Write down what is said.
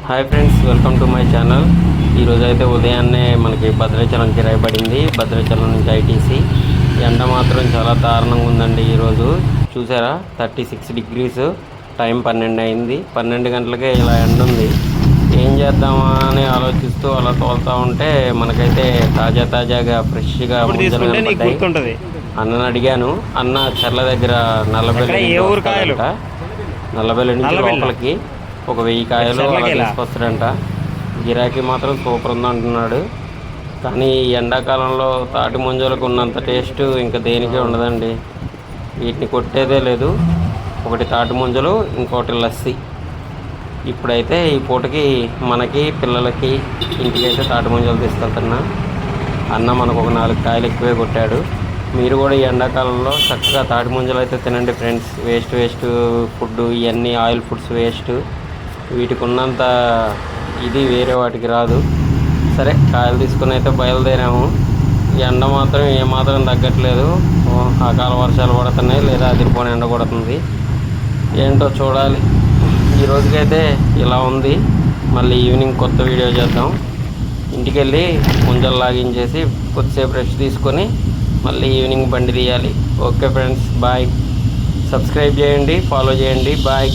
Hi friends, welcome to my channel. ఈరోజు అయితే ఉదయాన్నే మనకి భద్రాచలం కిరాయి పడింది. భద్రాచలం నుంచి ఐటీసీ. ఎండ మాత్రం చాలా దారుణంగా ఉందండి. ఈరోజు చూసారా, 36 డిగ్రీస్. టైం 12 అయింది. 12 గంటలకే ఇలా ఎండ ఉంది. ఏం చేద్దామా అని ఆలోచిస్తూ అలా తోలుతూ ఉంటే మనకైతే తాజాగా ఫ్రెష్గా ముంజలు కనపడ్డాయి. అన్నను అడిగాను. అన్న చెర్ల దగ్గర నల్లబెల్లి నుంచి లోపలికి ఒక 1000 కాయలు అలా తీసుకొస్తాడంట. గిరాకీ మాత్రం సూపర్ ఉందంటున్నాడు. కానీ ఈ ఎండాకాలంలో తాటి ముంజలకు ఉన్నంత టేస్ట్ ఇంకా దేనికి ఉండదండి. వీటిని కొట్టేదే లేదు. ఒకటి తాటి ముంజలు, ఇంకోటి లస్సీ. ఇప్పుడైతే ఈ పూటకి మనకి పిల్లలకి ఇంటికైతే తాటి ముంజలు తీసుకెళ్తున్నా. అన్న మనకు ఒక 4 కాయలు ఎక్కువే కొట్టాడు. మీరు కూడా ఈ ఎండాకాలంలో చక్కగా తాటి ముంజలు అయితే తినండి ఫ్రెండ్స్. వేస్ట్ ఫుడ్, ఇవన్నీ ఆయిల్ ఫుడ్స్ వేస్ట్. వీటికి ఉన్నంత ఇది వేరే వాటికి రాదు. సరే, కాయలు తీసుకుని అయితే బయలుదేరాము. ఎండ మాత్రం ఏమాత్రం తగ్గట్లేదు. అకాల వర్షాలు పడుతున్నాయి, లేదా అదిరిపోని ఎండ కొడుతుంది. ఏంటో చూడాలి. ఈ రోజుకైతే ఇలా ఉంది. మళ్ళీ ఈవినింగ్ కొత్త వీడియో చేద్దాం. ఇంటికి వెళ్ళి ముంజలు లాగించేసి కొద్దిసేపు రెస్ట్ తీసుకొని మళ్ళీ ఈవినింగ్ బండి తీయాలి. Okay friends, bye. సబ్స్క్రైబ్ చేయండి, ఫాలో చేయండి. బాయ్.